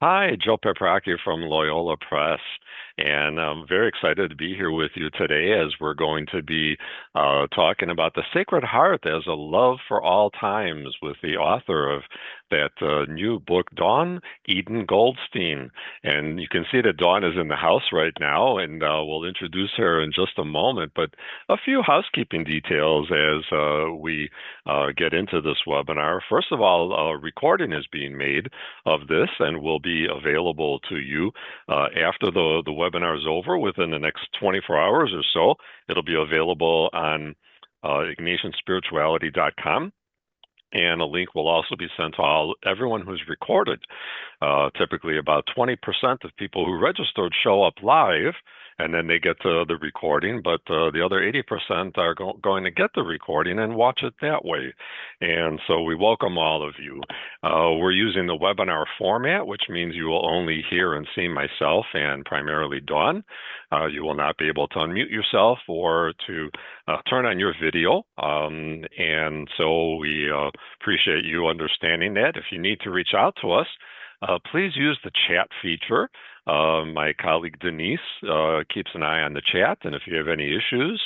Hi, Joe Pepraki from Loyola Press, and I'm very excited to be here with you today as we're going to be talking about the Sacred Heart as a love for all times with the author of that new book, Dawn Eden Goldstein. And you can see that Dawn is in the house right now, and we'll introduce her in just a moment. But a few housekeeping details as we get into this webinar. First of all, a recording is being made of this and will be available to you after the webinar is over within the next 24 hours or so. It'll be available on IgnatianSpirituality.com. And a link will also be sent to everyone who's recorded. Typically, about 20% of people who registered show up live, and then they get the recording. But the other 80% are going to get the recording and watch it that way. And so we welcome all of you. We're using the webinar format, which means you will only hear and see myself and primarily Dawn. You will not be able to unmute yourself or to turn on your video. And so we appreciate you understanding that. If you need to reach out to us, please use the chat feature. My colleague Denise keeps an eye on the chat, and if you have any issues,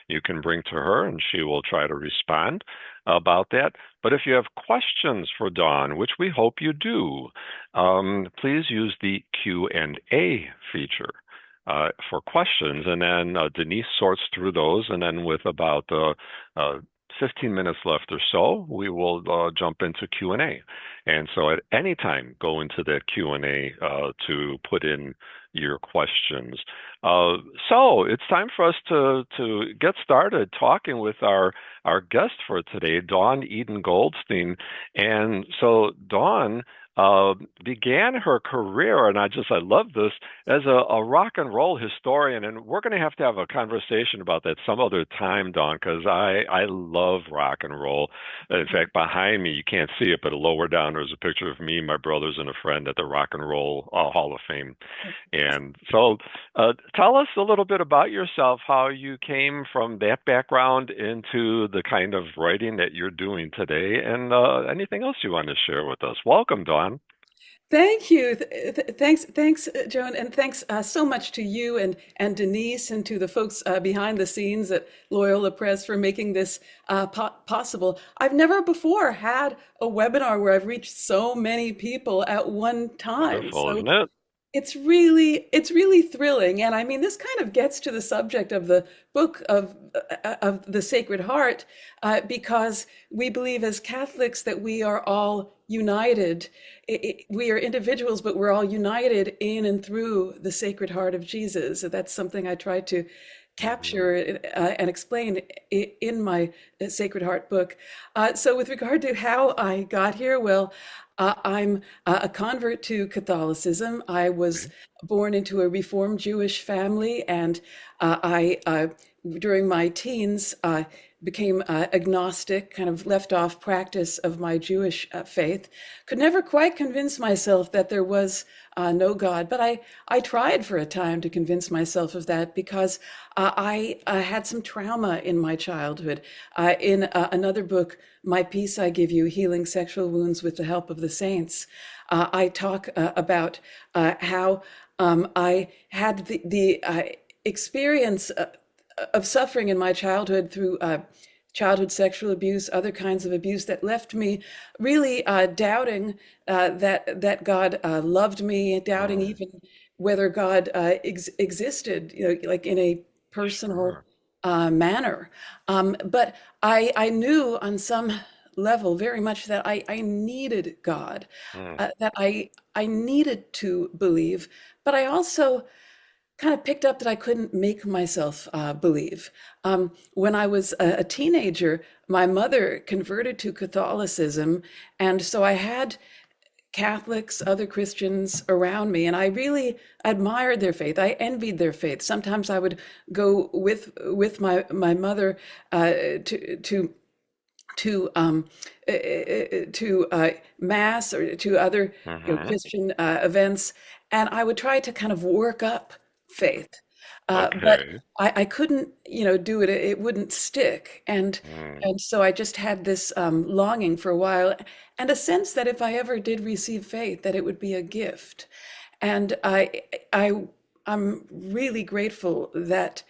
you can bring to her, and she will try to respond about that. But if you have questions for Dawn, which we hope you do, please use the Q&A feature for questions, and then Denise sorts through those, and then with about 15 minutes left or so, we will jump into Q&A. And so at any time, go into that Q&A to put in your questions. So it's time for us to get started talking with our guest for today, Dawn Eden Goldstein. And so Dawn began her career, and I love this, as a rock and roll historian. And we're going to have a conversation about that some other time, Dawn, because I love rock and roll. In fact, behind me, you can't see it, but lower down, there's a picture of me, my brothers, and a friend at the Rock and Roll Hall of Fame. And so tell us a little bit about yourself, how you came from that background into the kind of writing that you're doing today, and anything else you want to share with us. Welcome, Dawn. Thank you. Thanks, Joan, and thanks so much to you and Denise and to the folks behind the scenes at Loyola Press for making this possible. I've never before had a webinar where I've reached so many people at one time. Wonderful, So isn't it? it's really thrilling, and I mean this kind of gets to the subject of the book of the Sacred Heart, because we believe as Catholics that we are all united. We are individuals, but we're all united in and through the Sacred Heart of Jesus. So that's something I try to Mhm. capture and explain in my Sacred Heart book. So with regard to how I got here, well, I'm a convert to Catholicism. I was Okay. born into a Reformed Jewish family, and during my teens, became agnostic, kind of left off practice of my Jewish faith. Could never quite convince myself that there was no God, but I tried for a time to convince myself of that because I had some trauma in my childhood. In another book, My Peace I Give You, Healing Sexual Wounds with the Help of the Saints, I talk about how I had the experience of suffering in my childhood through childhood sexual abuse, other kinds of abuse that left me really doubting that God loved me, doubting Mm, even whether God existed, like in a personal sure. manner. But I knew on some level very much that I needed God, Mm, that I needed to believe, but I also kind of picked up that I couldn't make myself believe. When I was a teenager, my mother converted to Catholicism, and so I had Catholics, other Christians around me, and I really admired their faith. I envied their faith. Sometimes I would go with my mother to mass or to other mhm. Christian events, and I would try to kind of work up faith. But Okay. I couldn't, do it. It wouldn't stick, and Mm. and so I just had this longing for a while, and a sense that if I ever did receive faith, that it would be a gift. And I, I'm really grateful that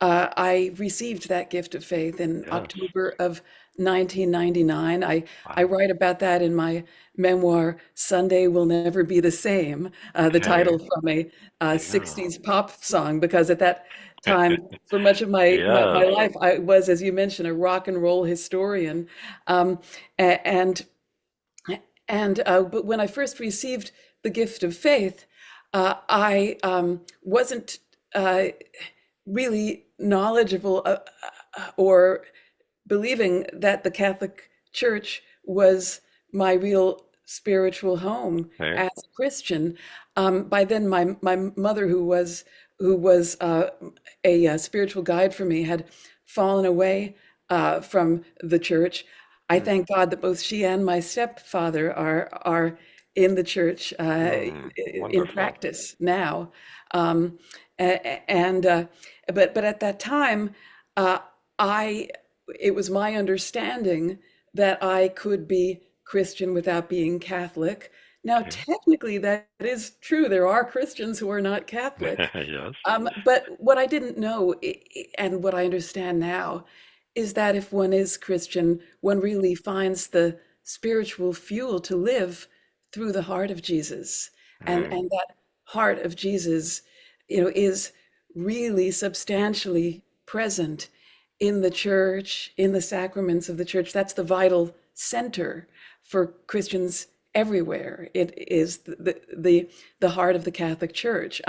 I received that gift of faith in Yes. October of 1999. I Wow. write about that in my memoir, Sunday Will Never Be the Same, the Okay. title from a Yeah. 60s pop song, because at that time, for much of my Yes. life, I was, as you mentioned, a rock and roll historian. Um, a- and but when I first received the gift of faith, I wasn't uh, really knowledgeable or believing that the Catholic Church was my real spiritual home Okay. as a Christian. By then, my mother, who was a spiritual guide for me, had fallen away from the church. I Mm. thank God that both she and my stepfather are in the church Mm. in Wonderful. practice now. Um, and but at that time, uh, I it was my understanding that I could be Christian without being Catholic. Now, Okay. technically, that is true. There are Christians who are not Catholic. Yes. But what I didn't know, and what I understand now, is that if one is Christian, one really finds the spiritual fuel to live through the heart of Jesus. Mm. And that heart of Jesus, is really substantially present in the church, in the sacraments of the church. That's the vital center for Christians everywhere. It is the heart of the Catholic Church.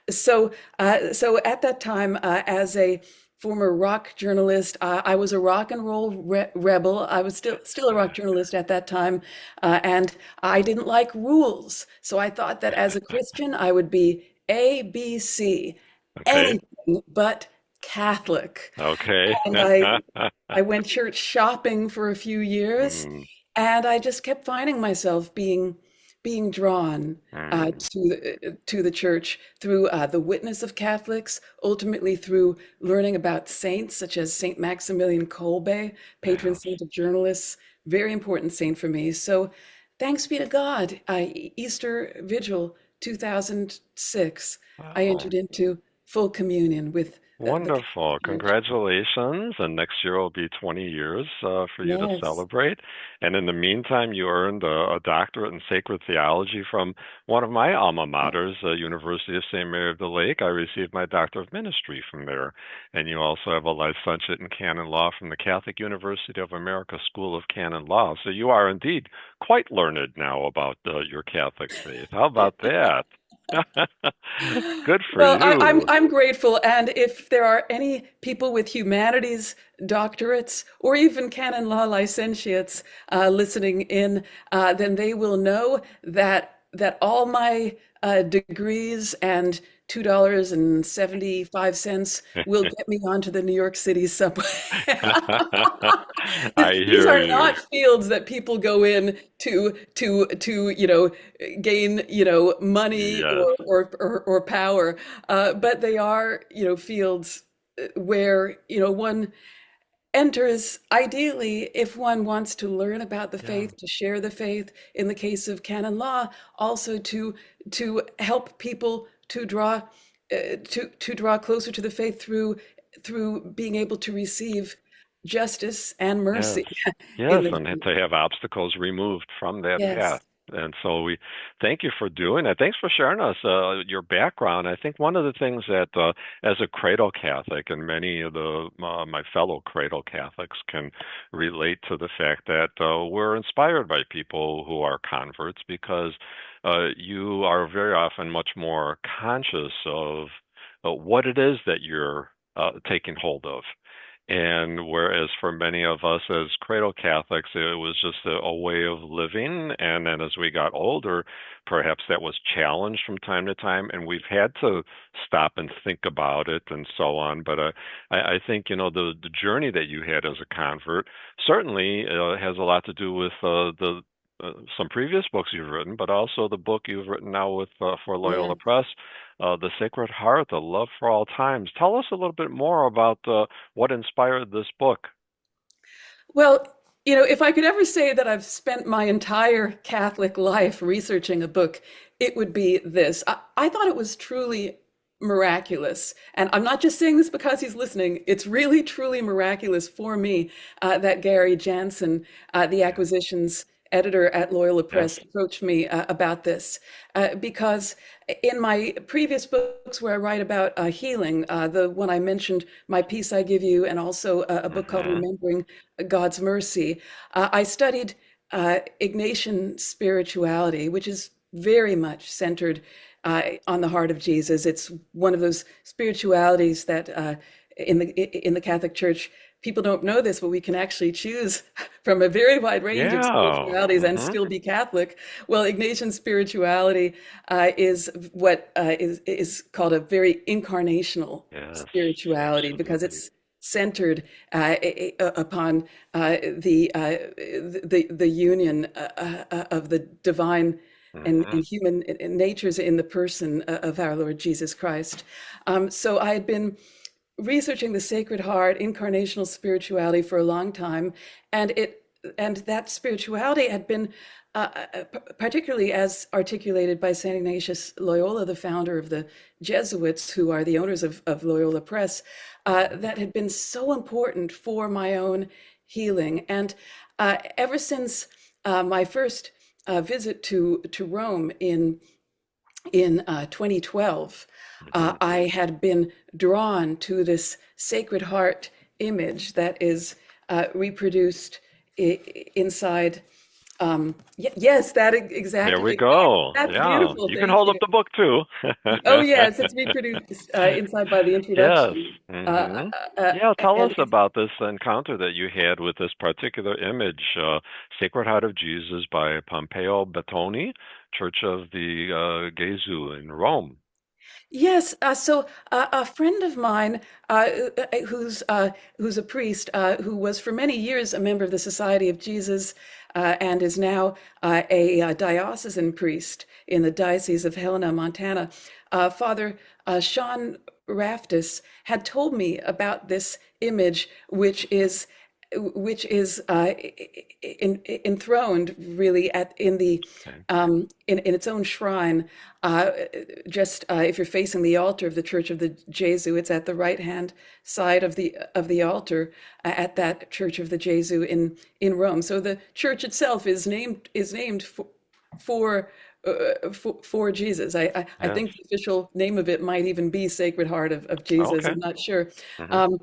So at that time, as a former rock journalist, I was a rock and roll rebel. I was still a rock journalist at that time, and I didn't like rules. So I thought that as a Christian, I would be A, B, C, Okay. anything but Catholic. Okay. And I went church shopping for a few years, Mm. and I just kept finding myself being drawn Mm. to the church through the witness of Catholics, ultimately through learning about saints such as Saint Maximilian Kolbe, patron Yes. saint of journalists, very important saint for me. So, thanks be to God, Easter Vigil 2006, I Wow. entered into full communion with the Wonderful. Catholic Church. Congratulations. And next year will be 20 years for you to Yes, celebrate. And in the meantime, you earned a doctorate in sacred theology from one of my alma maters, University of St. Mary of the Lake. I received my doctor of ministry from there. And you also have a licentiate in canon law from the Catholic University of America School of Canon Law. So you are indeed quite learned now about your Catholic faith. How about that? Good for well, you. I'm grateful, and if there are any people with humanities doctorates or even canon law licentiates listening in, then they will know that all my degrees and $2.75 will get me onto the New York City subway. I These hear are you. not fields that people go in to gain money Yes, or power, but they are fields where one enters ideally if one wants to learn about the yeah, faith, to share the faith. In the case of canon law, also to help people to draw closer to the faith through being able to receive justice and yes, mercy in yes, the and to have obstacles removed from that path. yes. And so we thank you for doing that. Thanks for sharing us your background. I think one of the things that, as a cradle Catholic, and many of my fellow cradle Catholics can relate to the fact that we're inspired by people who are converts because you are very often much more conscious of what it is that you're taking hold of. And whereas for many of us as cradle Catholics, it was just a way of living. And then as we got older, perhaps that was challenged from time to time, and we've had to stop and think about it and so on. But I think, the journey that you had as a convert certainly has a lot to do with the some previous books you've written, but also the book you've written now with for Loyola Yeah. Press, The Sacred Heart, The Love for All Times. Tell us a little bit more about what inspired this book. Well, if I could ever say that I've spent my entire Catholic life researching a book, it would be this. I thought it was truly miraculous. And I'm not just saying this because he's listening. It's really, truly miraculous for me that Gary Jansen, the Yeah. acquisitions editor at Loyola Yes. Press, approached me about this. Because in my previous books where I write about healing, the one I mentioned, My Peace I Give You, and also a book called Mm-hmm. Remembering God's Mercy, I studied Ignatian spirituality, which is very much centered on the heart of Jesus. It's one of those spiritualities that in the Catholic Church, people don't know this, but we can actually choose from a very wide range of Yeah. spiritualities and Mm-hmm. still be Catholic. Well, Ignatian spirituality is what is called a very incarnational Yes. spirituality because Absolutely. it's centered upon the union of the divine Mm-hmm. and human natures in the person of our Lord Jesus Christ. So I had been researching the Sacred Heart, incarnational spirituality for a long time, and that spirituality had been particularly as articulated by Saint Ignatius Loyola, the founder of the Jesuits, who are the owners of Loyola Press, that had been so important for my own healing. And ever since my first visit to Rome in 2012, Mm-hmm. I had been drawn to this Sacred Heart image that is reproduced inside. Yes, There we exactly. go. That's Yeah. beautiful. You can Thank hold up you. the book too. Oh, yes, it's reproduced inside by the Yes. introduction. Hmm. Yeah, tell us And it's about this encounter that you had with this particular image, Sacred Heart of Jesus by Pompeo Bettoni, Church of the Gesù in Rome. Yes, so a friend of mine who's a priest who was for many years a member of the Society of Jesus and is now a diocesan priest in the Diocese of Helena, Montana, Father Sean Raftis had told me about this image, which is enthroned really in the Okay. in its own shrine. Uh, just if you're facing the altar of the Church of the Jesu, it's at the right hand side of the altar at that Church of the Jesu in Rome. So the church itself is named for for Jesus. I Yes. think the official name of it might even be Sacred Heart of Jesus. Okay. I'm not sure. Hmm. Um,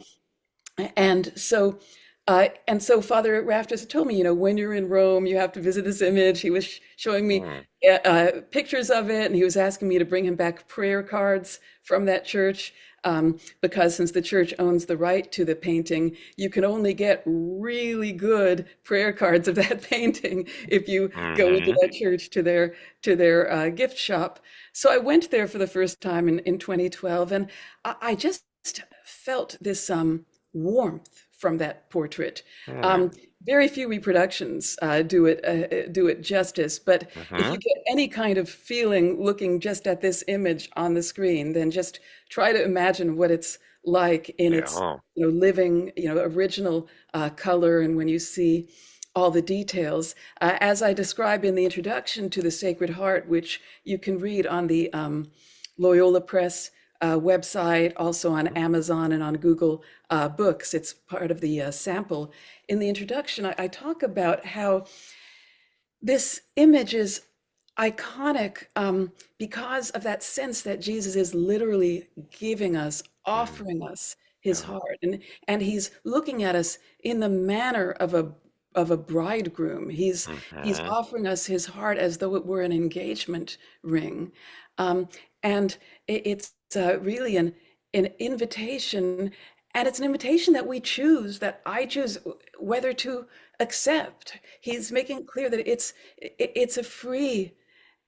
and so Father Raftis told me, when you're in Rome, you have to visit this image. He was showing me Mm. pictures of it, and he was asking me to bring him back prayer cards from that church, because since the church owns the right to the painting, you can only get really good prayer cards of that painting if you go into Hmm. that church to their gift shop. So I went there for the first time in 2012, and I just felt this warmth from that portrait. Mm. Um, Very few reproductions do it justice, but if you Hmm. get any kind of feeling looking just at this image on the screen, then just try to imagine what it's like in its Yeah. living, original color, and when you see all the details, as I describe in the introduction to the Sacred Heart, which you can read on the Loyola Press website, also on Amazon and on Google Books. It's part of the sample. In the introduction, I talk about how this image is iconic because of that sense that Jesus is literally giving us, Mm. offering us his Yeah. heart, and he's looking at us in the manner of a bridegroom. He's Hmm. offering us his heart as though it were an engagement ring, um, and it's really an invitation, and it's an invitation that we choose, that I choose whether to accept. He's making clear that it's a free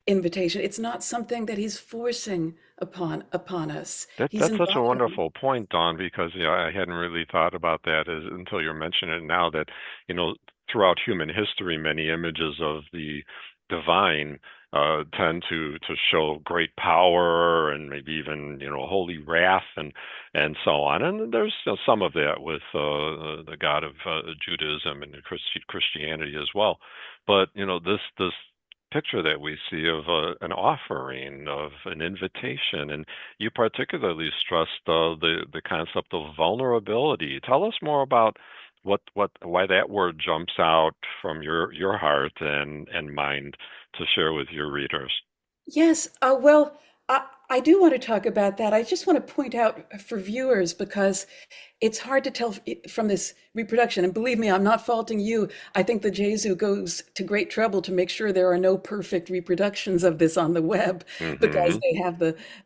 invitation. It's not something that he's forcing upon us. He's That's such a inviting. wonderful point, Don, because I hadn't really thought about that until you mention it now. That you know throughout human history, many images of the divine tend to show great power and maybe even holy wrath and so on. And there's some of that with the God of Judaism and Christianity as well. But this picture that we see of an offering, of an invitation, and you particularly stressed the concept of vulnerability. Tell us more about why that word jumps out from your heart and mind to share with your readers. Yes, well, I do want to talk about that. I just want to point out for viewers because it's hard to tell from this reproduction. And believe me, I'm not faulting you. I think the Jesu goes to great trouble to make sure there are no perfect reproductions of this on the web because Mm-hmm. they have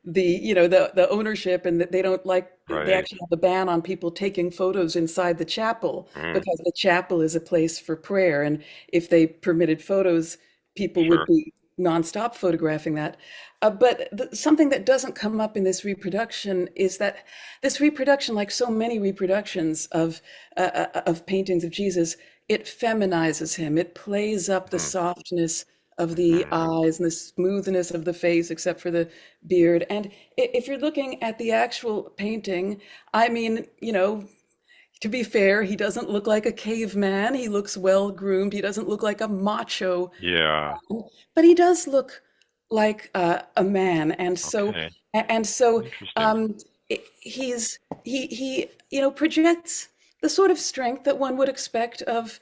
the ownership and that they don't like they Right. actually have a ban on people taking photos inside the chapel Mm, because the chapel is a place for prayer. And if they permitted photos, people would sure. be nonstop photographing that. But something that doesn't come up in this reproduction is that this reproduction, like so many reproductions of paintings of Jesus, it feminizes him. It plays up the Mm, softness of the mm, eyes and the smoothness of the face, except for the beard. And if you're looking at the actual painting, I mean, to be fair, he doesn't look like a caveman. He looks well groomed. He doesn't look like a macho, yeah. but he does look like a man, and so Okay. and so Interesting. um, he projects the sort of strength that one would expect of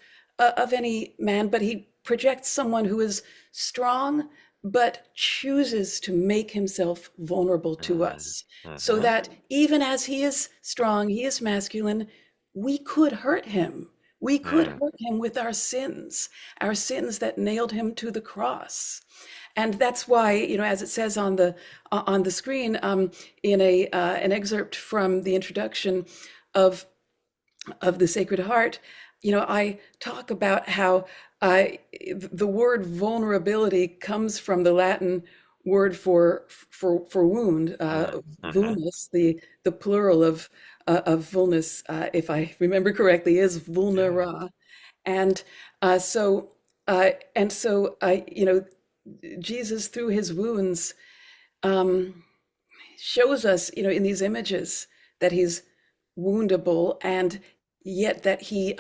any man, but he projects someone who is strong but chooses to make himself vulnerable to Mm, us, so mm-hmm. that even as he is strong, he is masculine, we could hurt him. We could Mm, hurt him with our sins that nailed him to the cross. And that's why, as it says on the screen, in a an excerpt from the introduction of the Sacred Heart, I talk about how the word vulnerability comes from the Latin word for wound, mm, mm-hmm. vulnus, the plural of vulnus, if I remember correctly, is Yeah. vulnera, and so and so Jesus through his wounds um, shows us, in these images that he's woundable, and yet that he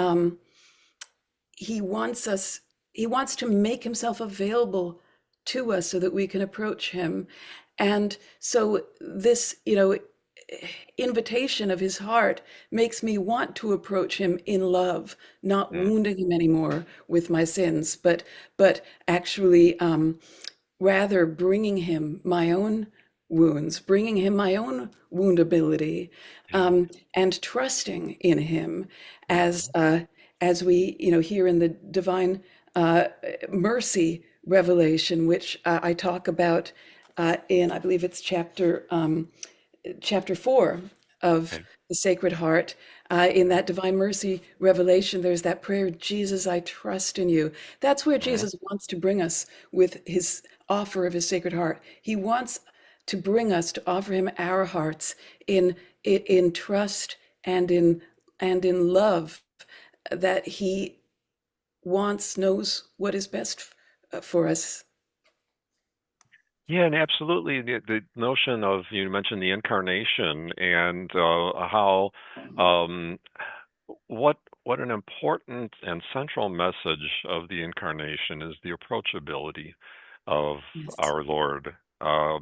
wants us, he wants to make himself available to us so that we can approach him. And so this, invitation of his heart makes me want to approach him in love, not Mm, wounding him anymore with my sins, but actually rather bringing him my own wounds, bringing him my own woundability, yeah. and trusting in him as Mm-hmm. uh, as we hear in the divine mercy revelation, which I talk about in, I believe it's chapter 4 of Okay. the Sacred Heart. In that divine mercy revelation, there's that prayer, Jesus, I trust in you. That's where Mm-hmm. Jesus wants to bring us with his offer of his Sacred Heart. He wants to bring us to offer him our hearts in trust and in love, that he knows what is best for us. Yeah, and absolutely the notion of, you mentioned the incarnation and how um, what an important and central message of the incarnation is the approachability of Yes. our Lord,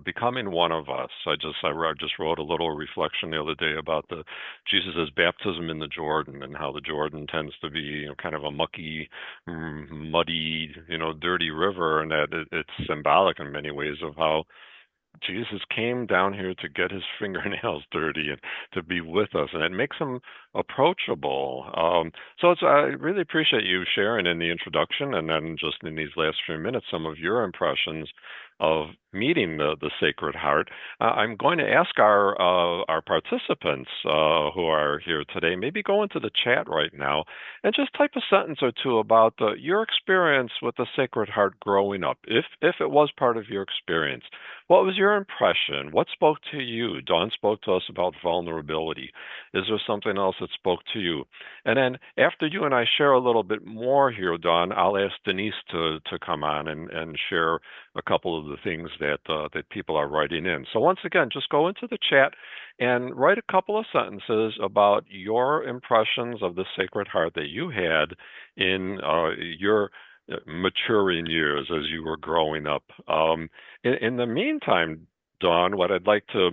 becoming one of us. I just wrote a little reflection the other day about the Jesus's baptism in the Jordan and how the Jordan tends to be, kind of a mucky, muddy, dirty river, and that it's symbolic in many ways of how Jesus came down here to get his fingernails dirty and to be with us, and it makes him approachable. I really appreciate you sharing in the introduction and then just in these last few minutes some of your impressions of meeting the Sacred Heart. I'm going to ask our participants who are here today, maybe go into the chat right now and just type a sentence or two about your experience with the Sacred Heart growing up, if it was part of your experience. What was your impression? What spoke to you? Dawn spoke to us about vulnerability. Is there something else that spoke to you? And then after you and I share a little bit more here, Dawn, I'll ask Denise to come on and share a couple of the things that people are writing in. So once again, just go into the chat and write a couple of sentences about your impressions of the Sacred Heart that you had in your maturing years as you were growing up. In the meantime, Dawn, what I'd like to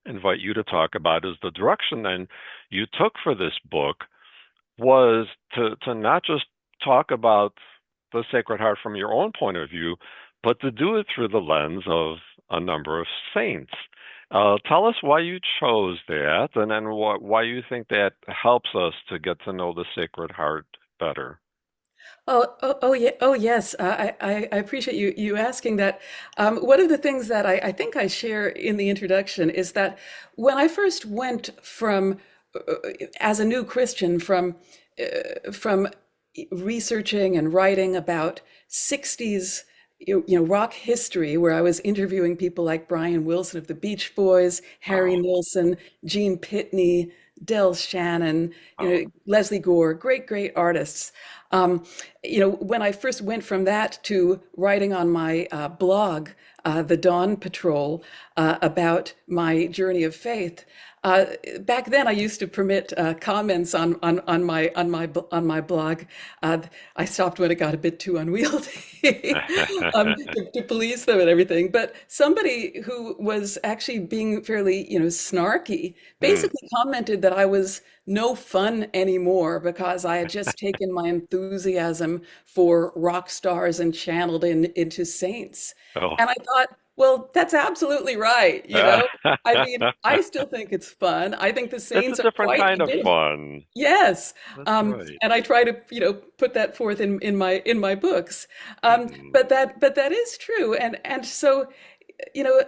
invite you to talk about is the direction then you took for this book was to not just talk about the Sacred Heart from your own point of view, but to do it through the lens of a number of saints. Tell us why you chose that, and then why you think that helps us to get to know the Sacred Heart better. Yeah, oh yes. I appreciate you asking that. One of the things that I think I share in the introduction is that when I first went from, as a new Christian, from researching and writing about 60s rock history, where I was interviewing people like Brian Wilson of the Beach Boys, Harry Oh, Nilsson, Gene Pitney, Del Shannon, oh, Leslie Gore, great artists. Um, when I first went from that to writing on my blog, The Dawn Patrol, about my journey of faith. Uh, Back then, I used to permit comments on my blog. I stopped when it got a bit too unwieldy, to police them and everything. But somebody who was actually being fairly, snarky, mm, basically commented that I was no fun anymore because I had just taken my enthusiasm for rock stars and channeled into saints. oh. And I thought, well, that's absolutely right. I mean, I still think it's fun. I think the It's a saints are different quite kind a of bit of fun. yes. That's right. And I try to, put that forth in my books. Mm, But that is true. And so, you know,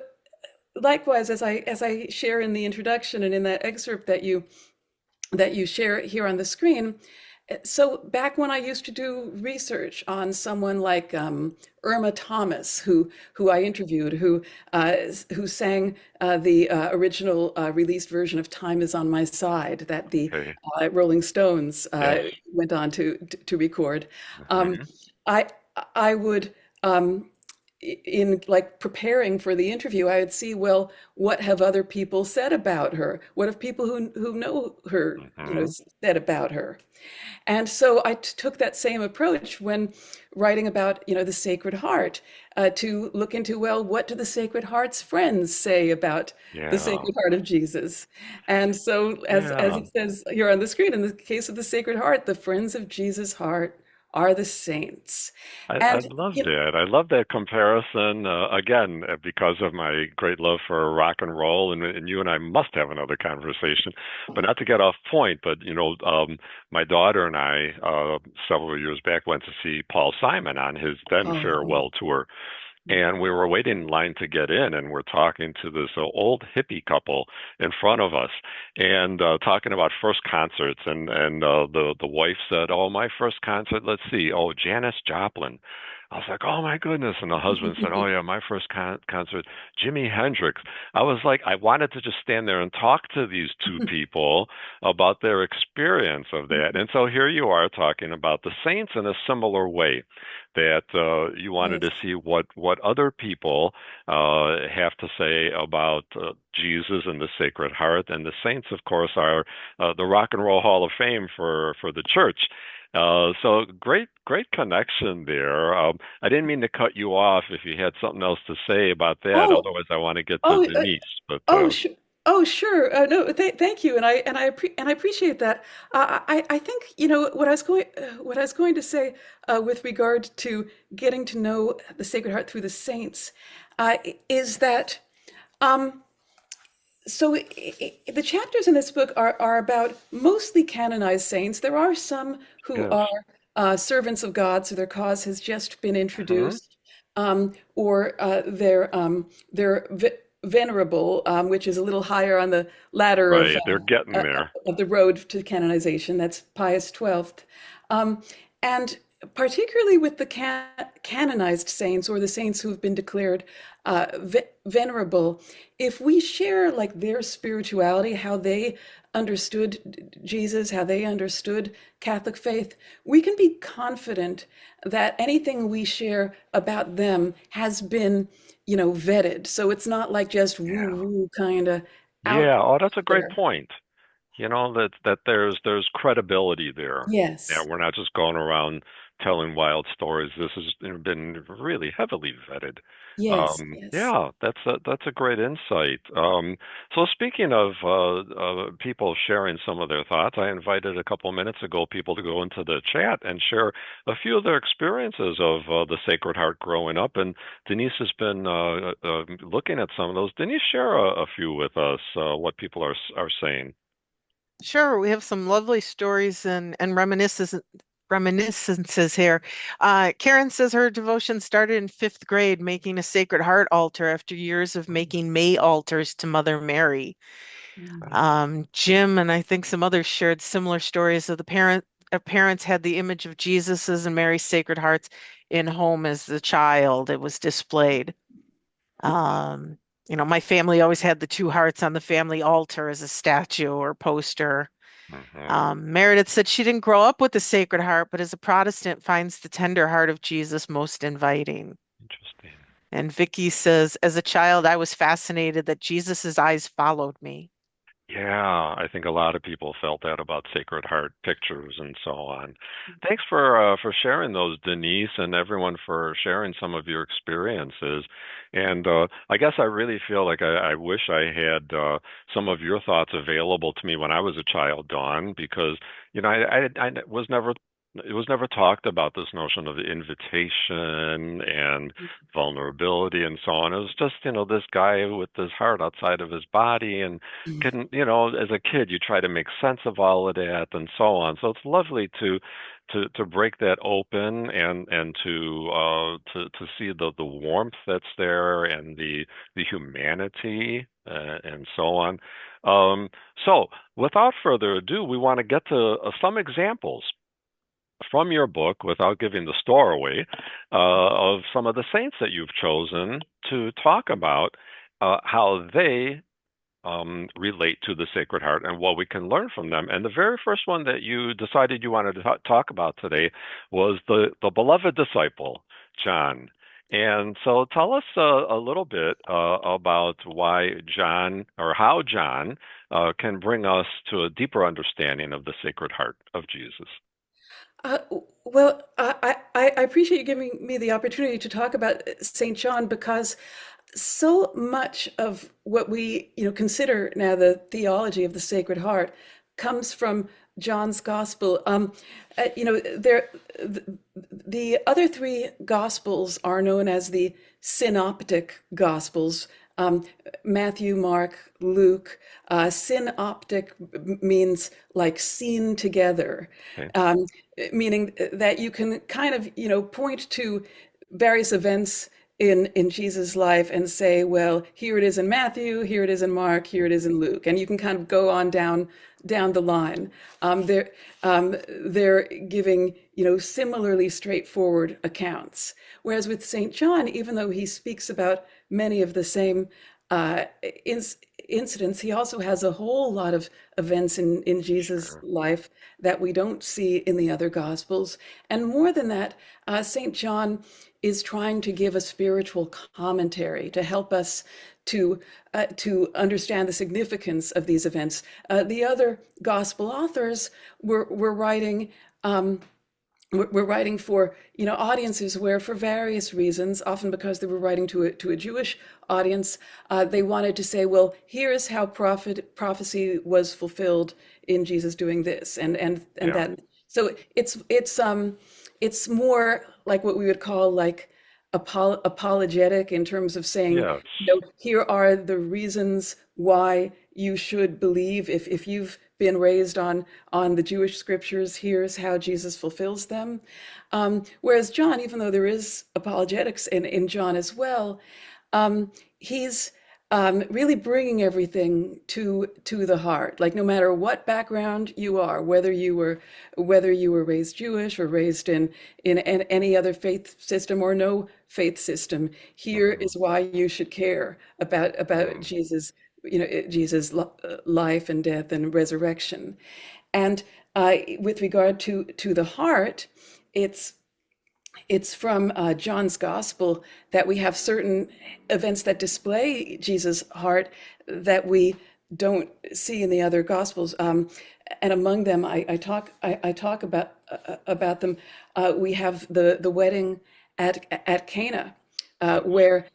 likewise, as I share in the introduction and in that excerpt that you share here on the screen. So back when I used to do research on someone like Irma Thomas, who I interviewed, who sang the original released version of "Time Is on My Side" that the okay. Rolling Stones Yes. went on to record. Um, Hmm. I I would in like preparing for the interview, I would see, well, what have other people said about her? What have people who know her, Hmm. said about her? And so I took that same approach when writing about, the Sacred Heart, to look into, well, what do the Sacred Heart's friends say about the Yeah. Sacred Heart of Jesus? And so, as Yeah. it says here on the screen, in the case of the Sacred Heart, the friends of Jesus' heart are the saints. I And love that. I love that comparison. Again, because of my great love for rock and roll, and you and I must have another conversation, but not to get off point. But my daughter and I, several years back, went to see Paul Simon on his then oh, farewell tour. And we were waiting in line to get in, and we're talking to this old hippie couple in front of us, and talking about first concerts. And the wife said, "Oh, my first concert. Let's see. Oh, Janis Joplin." I was like, "Oh my goodness!" And the husband said, "Oh yeah, my first concert, Jimi Hendrix." I was like, I wanted to just stand there and talk to these two people about their experience of that. And so here you are talking about the saints in a similar way that you wanted to yes. see what other people have to say about Jesus and the Sacred Heart, and the saints, of course, are the Rock and Roll Hall of Fame for the church. So great connection there. I didn't mean to cut you off if you had something else to say about that. Oh, Otherwise, I want to get to oh, Denise. But oh, sure. Oh, sure. No, thank you, and I appreciate that. I think what I was going to say with regard to getting to know the Sacred Heart through the saints, is that um, the chapters in this book are about mostly canonized saints. There are some who yes. are servants of God, so their cause has just been Hmm. introduced. or they're venerable, which is a little higher on the ladder Right. They're getting uh, there. of the road to canonization. That's Pius XII. Um, and particularly with the canonized saints or the saints who have been declared venerable, if we share like their spirituality, how they understood Jesus, how they understood Catholic faith, we can be confident that anything we share about them has been, vetted. So it's not like just woo Yeah. woo kind of out Yeah. Oh, that's a great there. point. That there's credibility there. Yeah, Yes, we're not just going around telling wild stories. This has been really heavily vetted. yes, yes. Yeah, that's a great insight. So speaking of people sharing some of their thoughts, I invited a couple minutes ago people to go into the chat and share a few of their experiences of the Sacred Heart growing up. And Denise has been looking at some of those. Denise, share a few with us. What people are saying. Sure, we have some lovely stories and reminiscences here. Karen says her devotion started in fifth grade, making a Sacred Heart altar after years of making May altars to Mother Mary. Mm. Jim and I think some others shared similar stories of the parents had the image of Jesus's and Mary's Sacred Hearts in home as the child. It was displayed. Um, my family always had the two hearts on the family altar as a statue or poster. Hmm. Meredith said she didn't grow up with the Sacred Heart, but as a Protestant finds the tender heart of Jesus most inviting. Interesting. And Vicky says, as a child, I was fascinated that Jesus's eyes followed me. Yeah, I think a lot of people felt that about Sacred Heart pictures and so on. Thanks for sharing those, Denise, and everyone for sharing some of your experiences. And I guess I really feel like I wish I had some of your thoughts available to me when I was a child, Dawn, because I was never. It was never talked about this notion of invitation and vulnerability and so on. It was just, this guy with his heart outside of his body, and can as a kid you try to make sense of all of that and so on. So it's lovely to break that open and to see the warmth that's there and the humanity and so on. So without further ado, we want to get to some examples from your book, without giving the store away, of some of the saints that you've chosen to talk about how they relate to the Sacred Heart and what we can learn from them. And the very first one that you decided you wanted to talk about today was the beloved disciple, John. And so tell us a little bit about why John, or how John, can bring us to a deeper understanding of the Sacred Heart of Jesus. Uh, well, I appreciate you giving me the opportunity to talk about St. John because so much of what we consider now the theology of the Sacred Heart comes from John's Gospel. The other three Gospels are known as the synoptic Gospels. Matthew, Mark, Luke. Synoptic means like seen together, Okay. um, meaning that you can kind of point to various events in Jesus' life and say, well, here it is in Matthew, here it is in Mark, here it is in Luke, and you can kind of go on down the line. They're giving similarly straightforward accounts. Whereas with St. John, even though he speaks about many of the same uh, incidents, he also has a whole lot of events in Jesus' Sure. life that we don't see in the other Gospels. And more than that, St. John is trying to give a spiritual commentary to help us to understand the significance of these events. The other Gospel authors were writing. We're writing for audiences where, for various reasons, often because they were writing to a Jewish audience, they wanted to say, well, here's how prophecy was fulfilled in Jesus doing this and Yeah. that. So it's more like what we would call like apologetic in terms of saying, Yes. here are the reasons why you should believe if you've been raised on the Jewish scriptures, here's how Jesus fulfills them. Whereas John, even though there is apologetics in John as well, he's really bringing everything to the heart. Like no matter what background you are, whether you were raised Jewish or raised in any other faith system or no faith system, here Hmm. is why you should care about Hmm. Jesus, Jesus' life and death and resurrection. And with regard to the heart, it's it's from John's gospel that we have certain events that display Jesus' heart that we don't see in the other gospels. And among them, I talk about them. We have the wedding at Cana, uh, Yes. where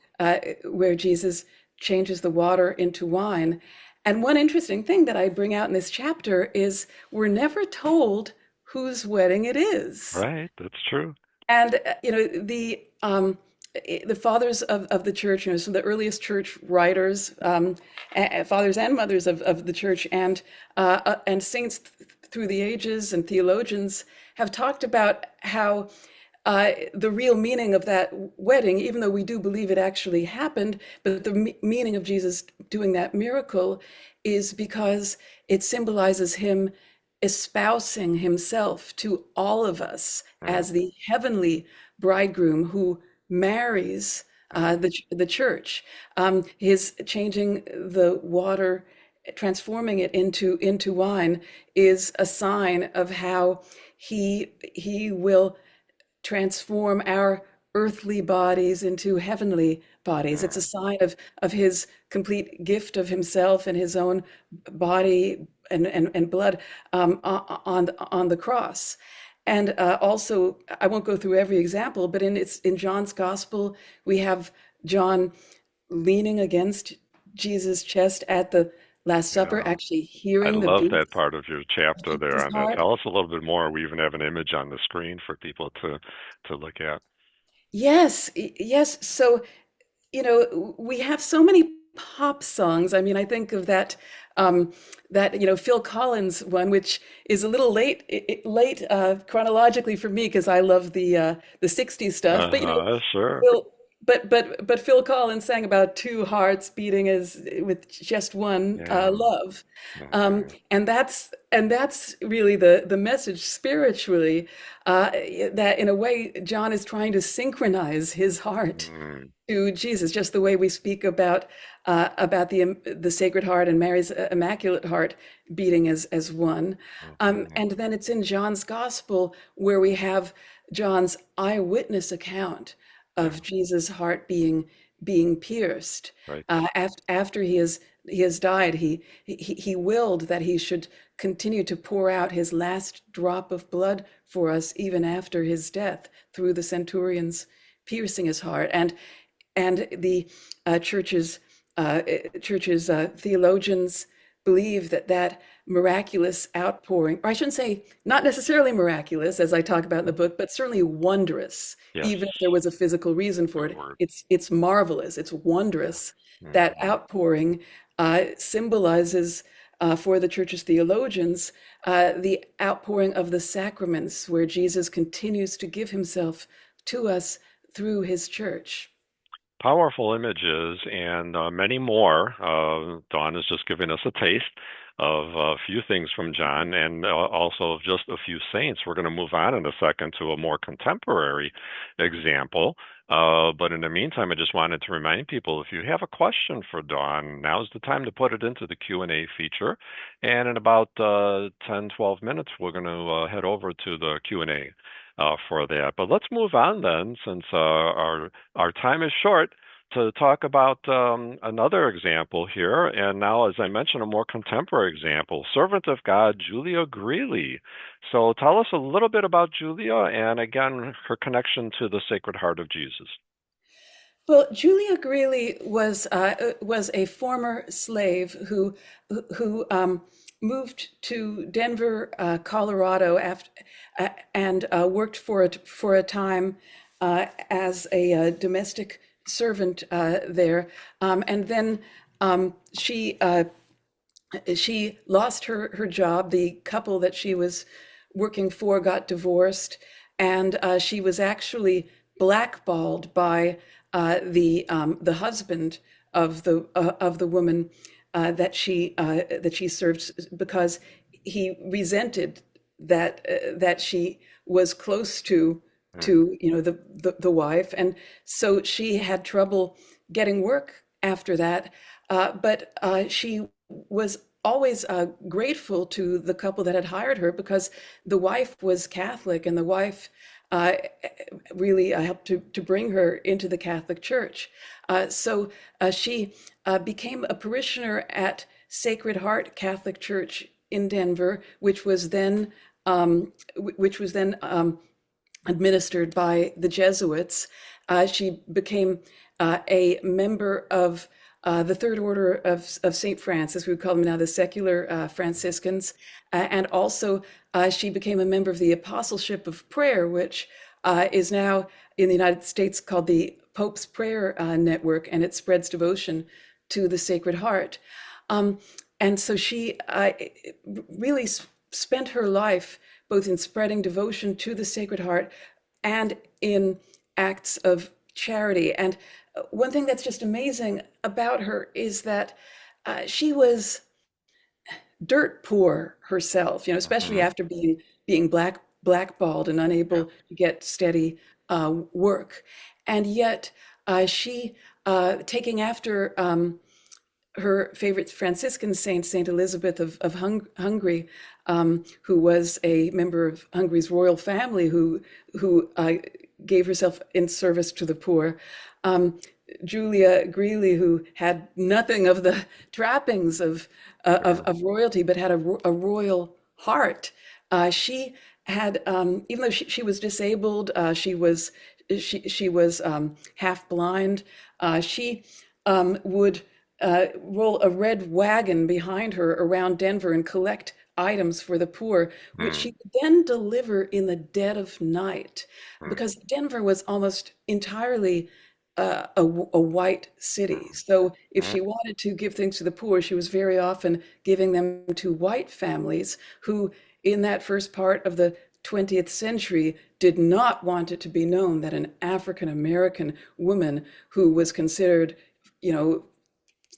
where Jesus changes the water into wine. And one interesting thing that I bring out in this chapter is we're never told whose wedding it is. Right. That's true. And the fathers of the church, some of the earliest church writers, fathers and mothers of the church, and saints through the ages and theologians have talked about how the real meaning of that wedding, even though we do believe it actually happened, but the meaning of Jesus doing that miracle is because it symbolizes him espousing himself to all of us Mm. as the heavenly bridegroom who marries the church. His changing the water, transforming it into wine, is a sign of how he will transform our earthly bodies into heavenly bodies. It's a Mm. sign of his complete gift of himself and his own body and blood on the cross. And also, I won't go through every example, but in John's gospel, we have John leaning against Jesus' chest at the Last Supper, Yeah. actually I hearing the love that beats part of your of chapter there Jesus' on that. heart. Tell us a little bit more. We even have an image on the screen for people to look at. Yes, yes. So we have so many pop songs. I mean, I think of that Phil Collins one, which is a little late chronologically for me because I love the '60s stuff. But Uh-huh, sure. Phil, but Phil Collins sang about two hearts beating as with just one Yeah. love, Hmm. and that's really the message spiritually, that in a way John is trying to synchronize his heart Mm. to Jesus, just the way we speak about the Sacred Heart and Mary's Immaculate Heart beating as one. Hmm. And then it's in John's Gospel where we have John's eyewitness account Yeah. of Jesus' heart being pierced. Right. After he has died, he willed that he should continue to pour out his last drop of blood for us even after his death through the centurion's piercing his heart. And the church's theologians believe that miraculous outpouring, or I shouldn't say not necessarily miraculous, as I talk about in the book, but certainly wondrous. Yes. Even if there was a physical reason for Good it, word. it's marvelous, it's Yeah. wondrous. That Hmm. outpouring symbolizes, for the church's theologians, the outpouring of the sacraments, where Jesus continues to give himself to us through his church. Powerful images and many more. Dawn is just giving us a taste of a few things from John and also of just a few saints. We're going to move on in a second to a more contemporary example. But in the meantime, I just wanted to remind people, if you have a question for Dawn, now's the time to put it into the Q&A feature. And in about 10, 12 minutes, we're going to head over to the Q&A for that. But let's move on then, since our time is short, to talk about another example here. And now, as I mentioned, a more contemporary example, servant of God, Julia Greeley. So tell us a little bit about Julia and again, her connection to the Sacred Heart of Jesus. Well, Julia Greeley was a former slave who moved to Denver, Colorado, after and worked for a time as a domestic servant there, and then she she lost her job. The couple that she was working for got divorced, and she was actually blackballed by the husband of the woman that she served, because he resented that she was close mm, to the wife, and so she had trouble getting work after that. But she was always grateful to the couple that had hired her, because the wife was Catholic, and the wife uh, really helped to bring her into the Catholic Church. So she became a parishioner at Sacred Heart Catholic Church in Denver, which was then administered by the Jesuits. She became a member of the Third Order of St. Francis. We would call them now the secular Franciscans. And also, she became a member of the Apostleship of Prayer, which is now in the United States called the Pope's Prayer Network, and it spreads devotion to the Sacred Heart. Um, and so she really spent her life both in spreading devotion to the Sacred Heart and in acts of charity. And one thing that's just amazing about her is that she was dirt poor herself, especially mhm, after being blackballed and yeah, unable to get steady work. And yet she, taking after her favorite Franciscan saint, Saint Elizabeth of Hungary, who was a member of Hungary's royal family, who gave herself in service to the poor. Julia Greeley, who had nothing of the trappings yeah, of royalty, but had a royal heart. She had, even though she was disabled, she was half blind. She would roll a red wagon behind her around Denver and collect items for the poor, which mm, she would then deliver in the dead of night, mm, because Denver was almost entirely a white city. So if mm, she wanted to give things to the poor, she was very often giving them to white families who, in that first part of the 20th century, did not want it to be known that an African American woman who was considered, you know,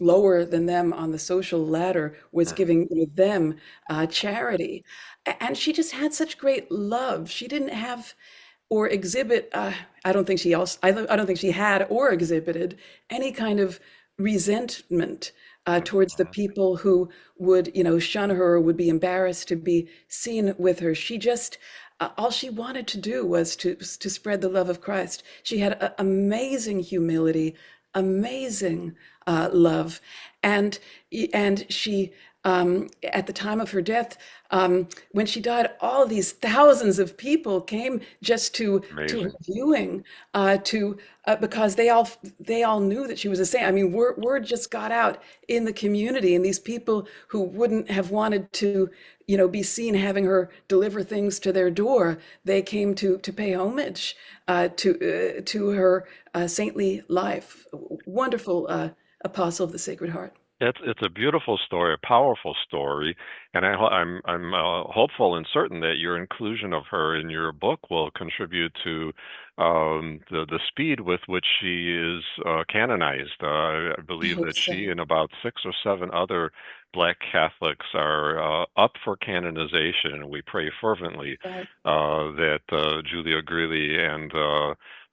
lower than them on the social ladder was mm, giving them charity. And she just had such great love. She didn't have or exhibit, I don't think she had or exhibited any kind of resentment towards the mhm, people who would, shun her or would be embarrassed to be seen with her. She just, all she wanted to do was to spread the love of Christ. She had amazing humility, amazing love, and she, at the time of her death, when she died, all of these thousands of people came just to her amazing. viewing, to because they all knew that she was a saint. I mean, word just got out in the community, and these people who wouldn't have wanted to, be seen having her deliver things to their door, they came to pay homage to her saintly life. Wonderful apostle of the Sacred Heart. It's a beautiful story, a powerful story, and I'm hopeful and certain that your inclusion of her in your book will contribute to the speed with which she is canonized. I I believe hope that so. she and about 6 or 7 other Black Catholics are up for canonization, and we pray fervently Right. that Julia Greeley and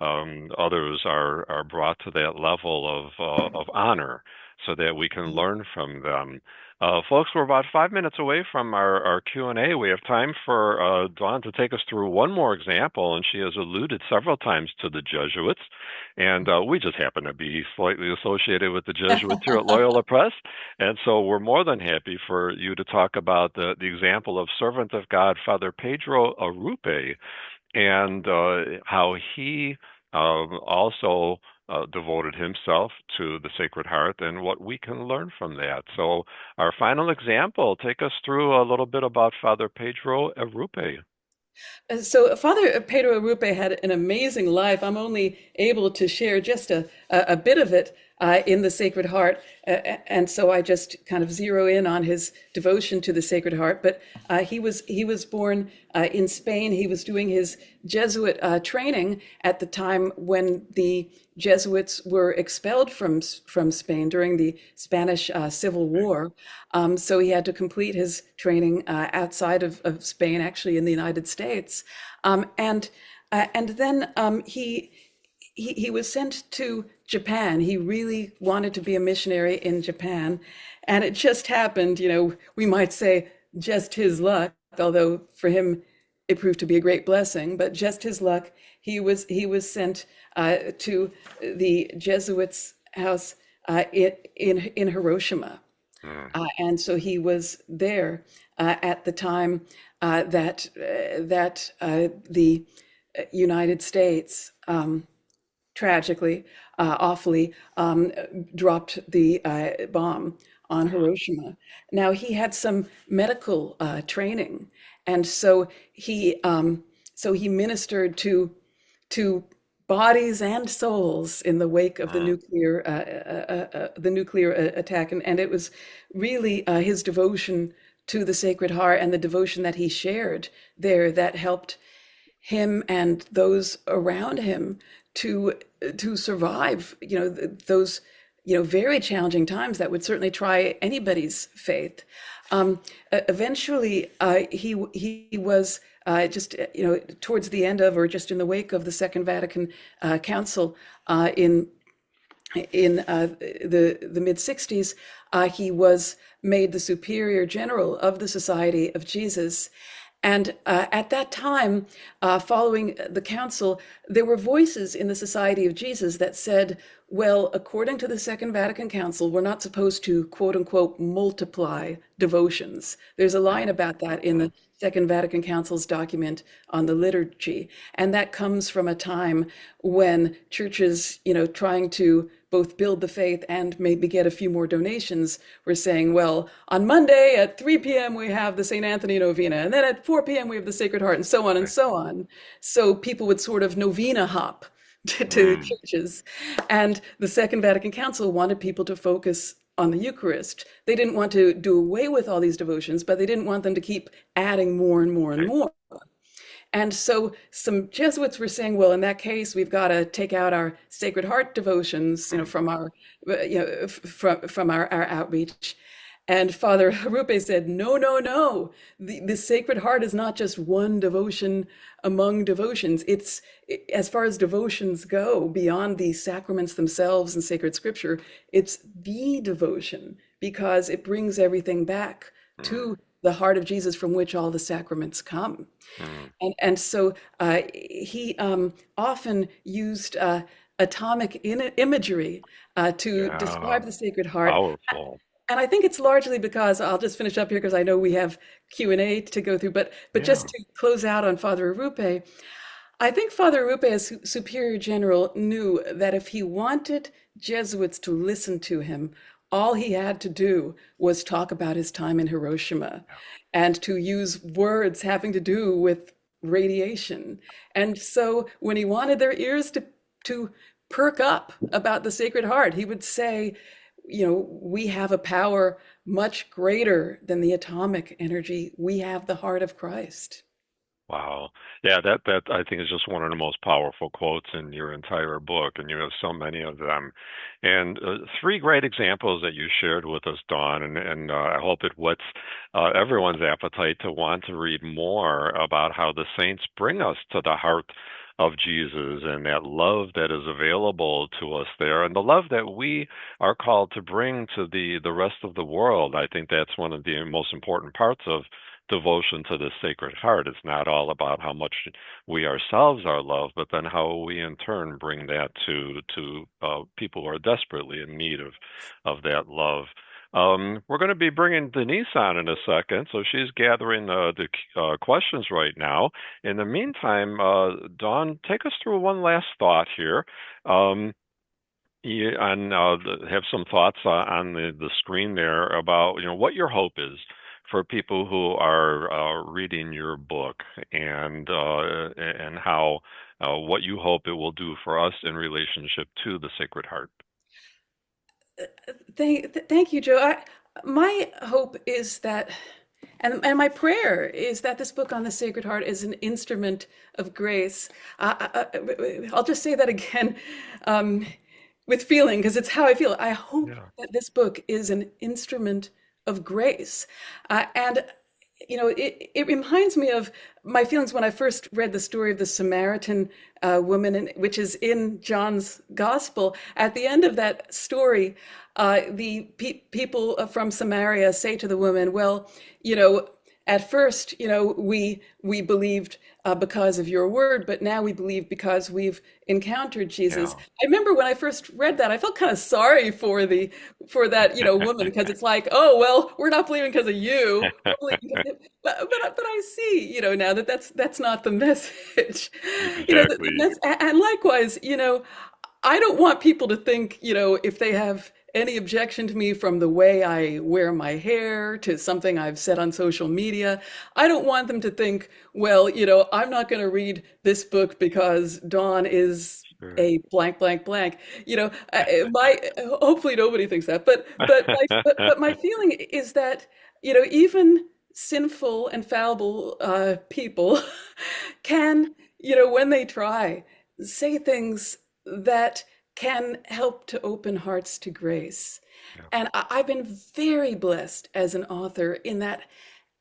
others are brought to that level of honor so that we can learn from them. Folks, we're about 5 minutes away from our Q&A. We have time for Dawn to take us through one more example, and she has alluded several times to the Jesuits, and we just happen to be slightly associated with the Jesuits here at Loyola Press, and so we're more than happy for you to talk about the example of servant of God, Father Pedro Arrupe, and how he also devoted himself to the Sacred Heart and what we can learn from that. So, our final example, take us through a little bit about Father Pedro Arrupe. So Father Pedro Arrupe had an amazing life. I'm only able to share just a bit of it in the Sacred Heart. And so I just kind of zero in on his devotion to the Sacred Heart. But he was born in Spain. He was doing his Jesuit training at the time when the Jesuits were expelled from Spain during the Spanish Civil War. So he had to complete his training outside of Spain, actually in the United States. And then he was sent to Japan. He really wanted to be a missionary in Japan. And it just happened, we might say just his luck, although for him it proved to be a great blessing, but just his luck. He was sent to the Jesuits' house in Hiroshima. Mm. And so he was there at the time that the United States tragically, awfully, dropped the bomb on Hiroshima. Now he had some medical training, and so he ministered to bodies and souls in the wake of Mm. the nuclear attack, and it was really his devotion to the Sacred Heart and the devotion that he shared there that helped him and those around him to to survive, those very challenging times that would certainly try anybody's faith. Eventually, he was just towards the end of, or just in the wake of the Second Vatican Council in the mid 60s, he was made the Superior General of the Society of Jesus. And at that time, following the council, there were voices in the Society of Jesus that said, well, according to the Second Vatican Council, we're not supposed to, quote unquote, multiply devotions. There's a line about that in the Second Vatican Council's document on the liturgy. And that comes from a time when churches, trying to both build the faith and maybe get a few more donations, were saying, well, on Monday at 3 p.m. we have the St. Anthony Novena, and then at 4 p.m. we have the Sacred Heart, and so on and so on. So people would sort of novena hop to Mm. churches. And the Second Vatican Council wanted people to focus on the Eucharist. They didn't want to do away with all these devotions, but they didn't want them to keep adding more and more and Right. more. And so some Jesuits were saying, well, in that case, we've got to take out our Sacred Heart devotions, Mm. from our outreach. And Father Arrupe said, no, no, no. The Sacred Heart is not just one devotion among devotions. It's, as far as devotions go, beyond the sacraments themselves and sacred scripture, it's the devotion because it brings everything back Mm. to the heart of Jesus from which all the sacraments come. Mm. And so he often used atomic imagery to Yeah. describe the Sacred Heart. Powerful. And I think it's largely because I'll just finish up here because I know we have Q&A to go through, but Yeah. just to close out on Father Arrupe, I think Father Arrupe, as Superior General, knew that if he wanted Jesuits to listen to him, all he had to do was talk about his time in Hiroshima and to use words having to do with radiation. And so when he wanted their ears to perk up about the Sacred Heart, he would say, we have a power much greater than the atomic energy. We have the heart of Christ. Wow. Yeah, that I think is just one of the most powerful quotes in your entire book, and you have so many of them. And three great examples that you shared with us, Dawn, and I hope it whets everyone's appetite to want to read more about how the saints bring us to the heart of Jesus and that love that is available to us there, and the love that we are called to bring to the rest of the world. I think that's one of the most important parts of devotion to the Sacred Heart. It's not all about how much we ourselves are loved, but then how we in turn bring that to people who are desperately in need of that love. We're going to be bringing Denise on in a second, so she's gathering the questions right now. In the meantime, Dawn, take us through one last thought here. And have some thoughts on the screen there about what your hope is for people who are reading your book, and how what you hope it will do for us in relationship to the Sacred Heart. Thank you, Joe. My hope is that, and my prayer is that this book on the Sacred Heart is an instrument of grace. I'll just say that again, um, with feeling, because it's how I feel. I hope Yeah. that this book is an instrument of grace. And it reminds me of my feelings when I first read the story of the Samaritan woman, which is in John's Gospel. At the end of that story, the people from Samaria say to the woman, "Well, you know, at first, we believed because of your word, but now we believe because we've encountered Jesus." Yeah. I remember when I first read that, I felt kind of sorry for that woman, because it's like, oh well, we're not believing because of you, we're believing because of, but I see, now that that's not the message. The Exactly. and likewise, I don't want people to think, if they have any objection to me from the way I wear my hair to something I've said on social media, I don't want them to think, well, I'm not going to read this book because Dawn is Sure. a blank, blank, blank. My hopefully nobody thinks that, but my feeling is that, even sinful and fallible people can, when they try, say things that can help to open hearts to grace. Yeah. And I've been very blessed as an author in that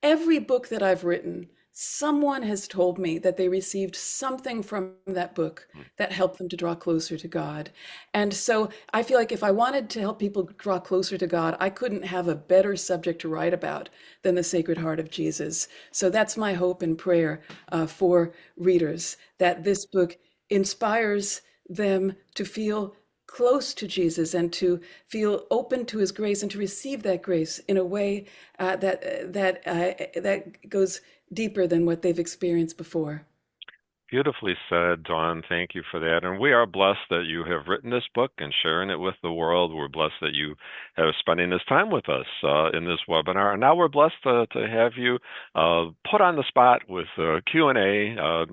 every book that I've written, someone has told me that they received something from that book Mm. that helped them to draw closer to God. And so I feel like if I wanted to help people draw closer to God, I couldn't have a better subject to write about than the Sacred Heart of Jesus. So that's my hope and prayer for readers, that this book inspires them to feel close to Jesus and to feel open to his grace and to receive that grace in a way that goes deeper than what they've experienced before. Beautifully said, Dawn. Thank you for that. And we are blessed that you have written this book and sharing it with the world. We're blessed that you have spending this time with us in this webinar. And now we're blessed to have you put on the spot with Q&A.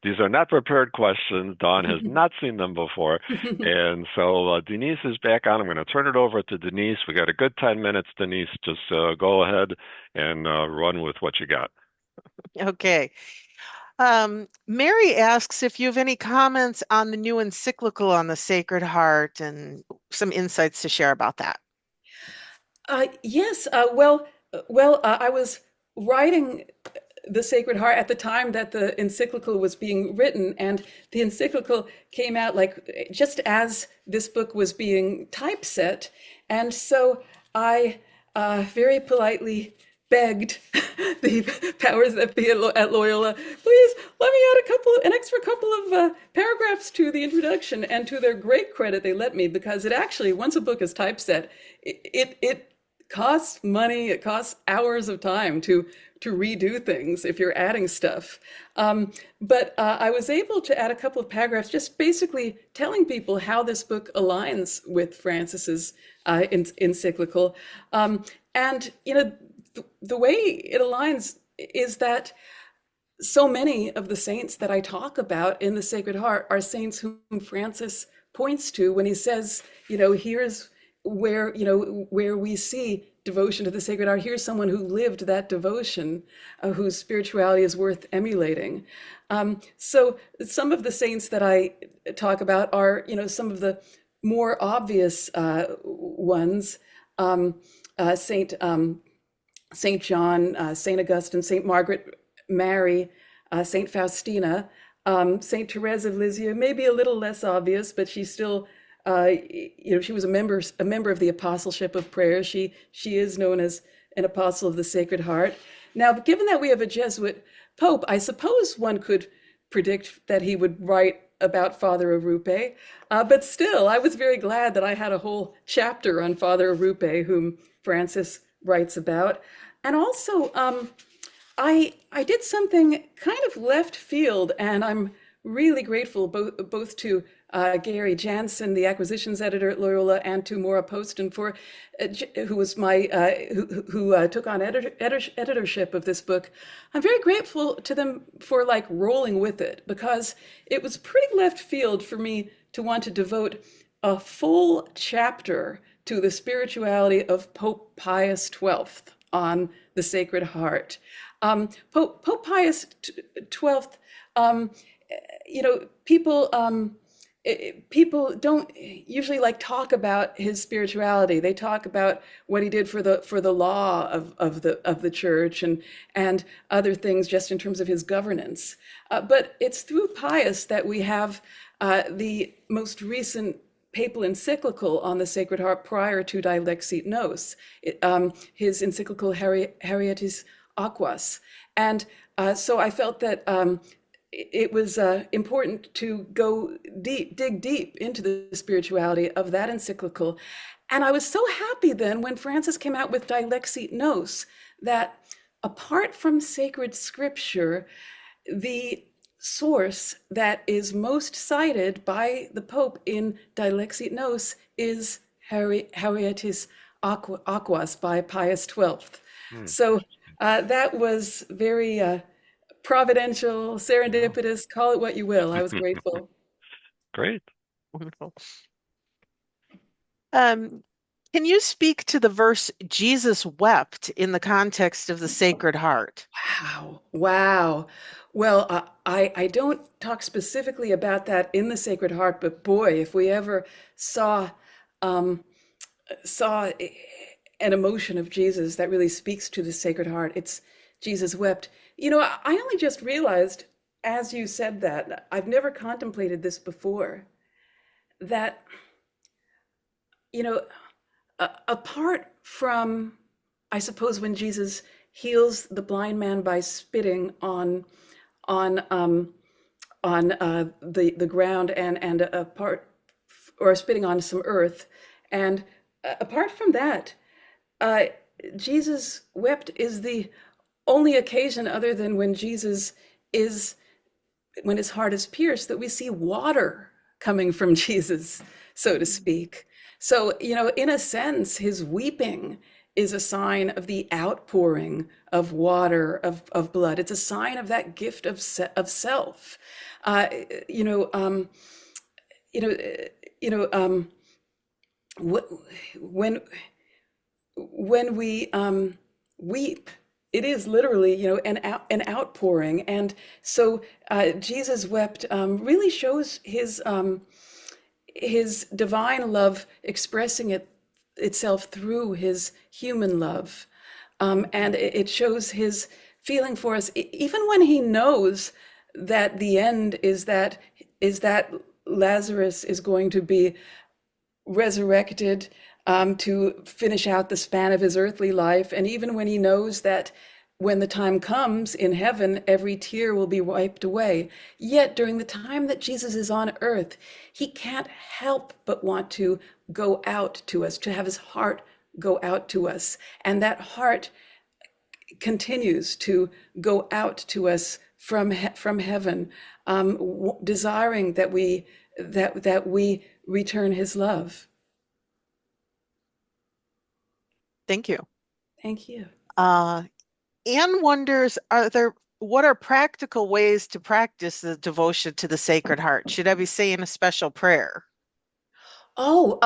These are not prepared questions. Dawn has not seen them before. And so Denise is back on. I'm going to turn it over to Denise. We got a good 10 minutes, Denise. Just go ahead and run with what you got. Okay. Mary asks if you have any comments on the new encyclical on the Sacred Heart and some insights to share about that. Yes. I was writing the Sacred Heart at the time that the encyclical was being written, and the encyclical came out like just as this book was being typeset, and so I very politely begged the powers that be at Loyola, please let me add an extra couple of paragraphs to the introduction. And to their great credit, they let me, because it actually, once a book is typeset, it costs money. It costs hours of time to redo things if you're adding stuff. But I was able to add a couple of paragraphs, just basically telling people how this book aligns with Francis's encyclical. And the way it aligns is that so many of the saints that I talk about in the Sacred Heart are saints whom Francis points to when he says, here's where we see devotion to the Sacred Heart. Here's someone who lived that devotion, whose spirituality is worth emulating. So some of the saints that I talk about are, some of the more obvious ones. Saint Saint John, Saint Augustine, Saint Margaret Mary, Saint Faustina, Saint Therese of Lisieux, maybe a little less obvious, but she still, she was a member of the Apostleship of Prayer. She is known as an apostle of the Sacred Heart. Now, given that we have a Jesuit Pope, I suppose one could predict that he would write about Father Arrupe, but still, I was very glad that I had a whole chapter on Father Arrupe, whom Francis writes about. And also, I did something kind of left field, and I'm really grateful both to Gary Jansen, the acquisitions editor at Loyola, and to Maura Poston who was who took on editorship of this book. I'm very grateful to them for rolling with it, because it was pretty left field for me to want to devote a full chapter to the spirituality of Pope Pius XII on the Sacred Heart. Pope Pius XII, um, people don't usually like talk about his spirituality. They talk about what he did for the law of the church and other things just in terms of his governance. But it's through Pius that we have the most recent papal encyclical on the Sacred Heart prior to Dilexit Nos, his encyclical Harietis Aquas. And so I felt that it was important to dig deep into the spirituality of that encyclical. And I was so happy then when Francis came out with Dilexit Nos that apart from sacred scripture, the source that is most cited by the Pope in Dilexit Nos is Harietis Aquas by Pius XII. Hmm. So that was very providential, Wow. serendipitous, call it what you will. I was grateful. Great. Wonderful. Um, can you speak to the verse Jesus wept in the context of the Sacred Heart? Wow. Wow. Well, I don't talk specifically about that in the Sacred Heart, but boy, if we ever saw um, saw an emotion of Jesus that really speaks to the Sacred Heart, it's Jesus wept. I only just realized as you said that, I've never contemplated this before, that, you know, apart from, I suppose, when Jesus heals the blind man by spitting on the ground and a part, or spitting on some earth, and apart from that, uh, Jesus wept is the only occasion other than when Jesus is when his heart is pierced that we see water coming from Jesus, so to speak. So, in a sense, his weeping is a sign of the outpouring of water, of blood. It's a sign of that gift of self. Uh, you know, um, you know, you know, when we weep, it is literally, an outpouring. And so Jesus wept really shows his divine love expressing itself through his human love. And it shows his feeling for us, even when he knows that the end is that Lazarus is going to be resurrected to finish out the span of his earthly life. And even when he knows that when the time comes in heaven, every tear will be wiped away. Yet during the time that Jesus is on earth, he can't help but want to go out to us, to have his heart go out to us. And that heart continues to go out to us from heaven, desiring that we return his love. Thank you. Thank you. Uh, Anne wonders, what are practical ways to practice the devotion to the Sacred Heart? Should I be saying a special prayer? Oh,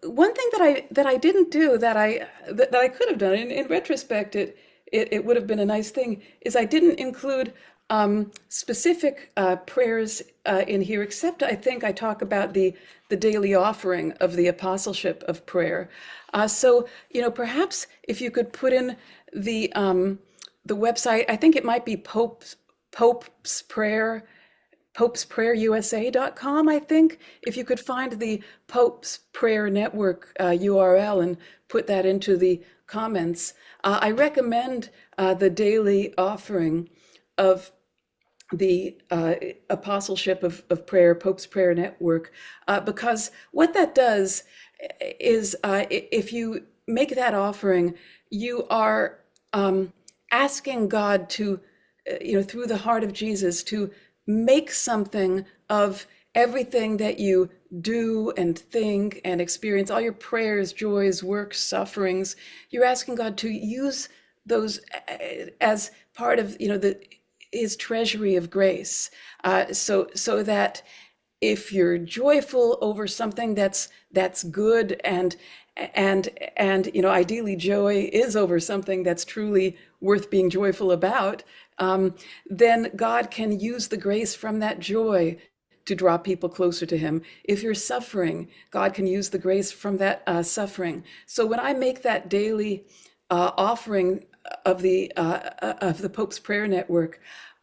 one thing that I didn't do that I could have done in retrospect, it would have been a nice thing, is I didn't include specific prayers in here, except I think I talk about the daily offering of the apostleship of prayer. So perhaps if you could put in the website, I think it might be Pope's Prayer popesprayerusa.com, I think. If you could find the Pope's Prayer Network URL and put that into the comments. I recommend the daily offering of the Apostleship of Prayer, Pope's Prayer Network, because what that does is if you make that offering, you are asking God to, through the heart of Jesus, to make something of everything that you do and think and experience, all your prayers, joys, works, sufferings. You're asking God to use those as part of, his treasury of grace, so that if you're joyful over something that's good and ideally joy is over something that's truly worth being joyful about, then God can use the grace from that joy to draw people closer to him. If you're suffering, God can use the grace from that suffering. So when I make that daily offering of the Pope's Prayer Network,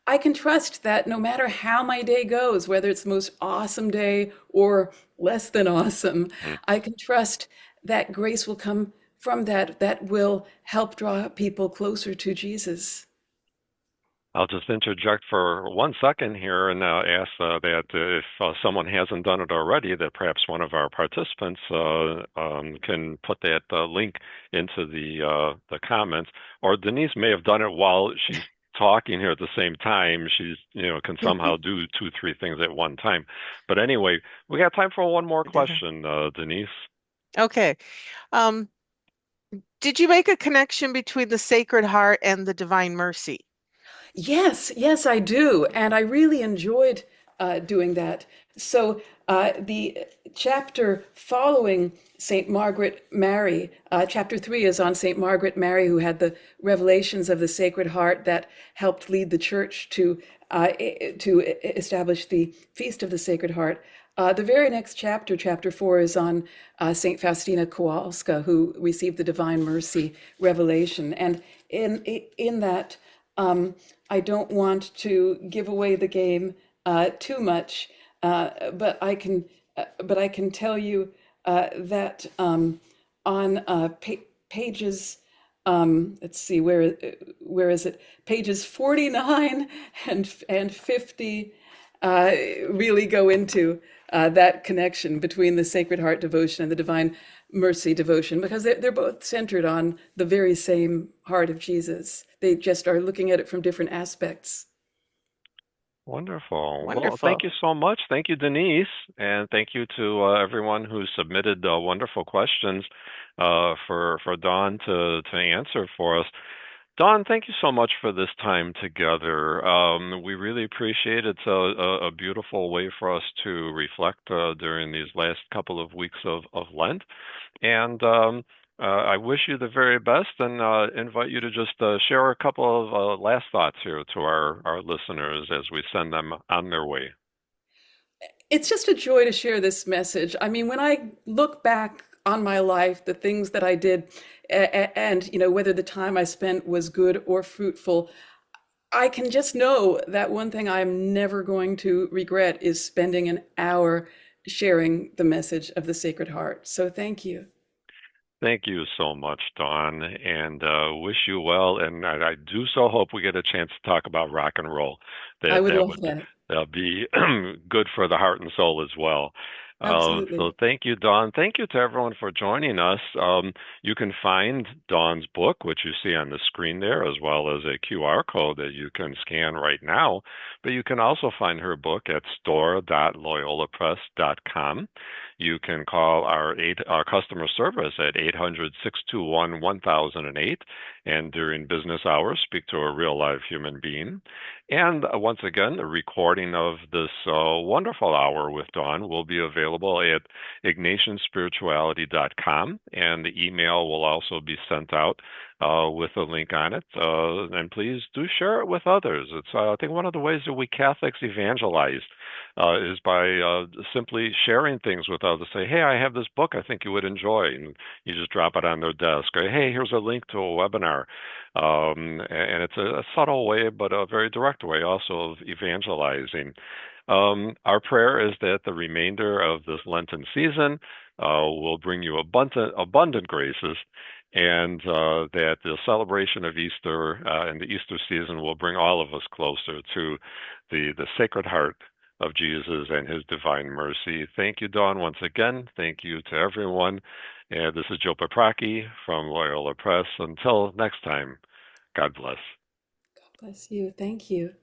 I can trust that no matter how my day goes, whether it's the most awesome day or less than awesome, Mhm. I can trust that grace will come from that, that will help draw people closer to Jesus. I'll just interject for 1 second here and ask that if someone hasn't done it already, that perhaps one of our participants can put that link into the comments, or Denise may have done it while she's talking here at the same time. She's can somehow do two, three things at one time. But anyway, we got time for one more question, Denise. Okay. Um, did you make a connection between the Sacred Heart and the Divine Mercy? Yes, yes, I do. And I really enjoyed doing that. So the chapter following St. Margaret Mary, chapter 3 is on St. Margaret Mary, who had the revelations of the Sacred Heart that helped lead the church to establish the Feast of the Sacred Heart. The very next chapter, chapter 4, is on St. Faustina Kowalska, who received the Divine Mercy revelation. And in that, I don't want to give away the game too much, but I can tell you that on pages, let's see, where is it? Pages 49 and 50 really go into that connection between the Sacred Heart devotion and the Divine Mercy devotion, because they're both centered on the very same heart of Jesus. They just are looking at it from different aspects. Wonderful. Well, thank Wonderful. you so much. Thank you, Denise, and thank you to everyone who submitted wonderful questions for Dawn to answer for us. Dawn, thank you so much for this time together. We really appreciate it. It's a beautiful way for us to reflect during these last couple of weeks of Lent. And I wish you the very best and invite you to just share a couple of last thoughts here to our listeners as we send them on their way. It's just a joy to share this message. I mean, when I look back on my life, the things that I did, and whether the time I spent was good or fruitful, I can just know that one thing I'm never going to regret is spending an hour sharing the message of the Sacred Heart. So thank you. Thank you so much, Dawn, and wish you well. And I do so hope we get a chance to talk about rock and roll. I That would that love would that. be good for the heart and soul as well. So Absolutely. thank you, Dawn. Thank you to everyone for joining us. You can find Dawn's book, which you see on the screen there, as well as a QR code that you can scan right now. But you can also find her book at store.loyolapress.com. You can call our customer service at 800-621-1008, and during business hours, speak to a real live human being. And once again, a recording of this wonderful hour with Dawn will be available at ignatianspirituality.com, and the email will also be sent out with a link on it. And please do share it with others. It's, I think, one of the ways that we Catholics evangelize is by simply sharing things with others. Say, hey, I have this book I think you would enjoy. And you just drop it on their desk. Or, hey, here's a link to a webinar. And it's a subtle way, but a very direct way also of evangelizing. Our prayer is that the remainder of this Lenten season will bring you abundant graces, and that the celebration of Easter and the Easter season will bring all of us closer to the Sacred Heart of Jesus and his divine mercy. Thank you, Dawn, once again. Thank you to everyone. And this is Joe Paprocki from Loyola Press. Until next time, God bless. God bless you. Thank you.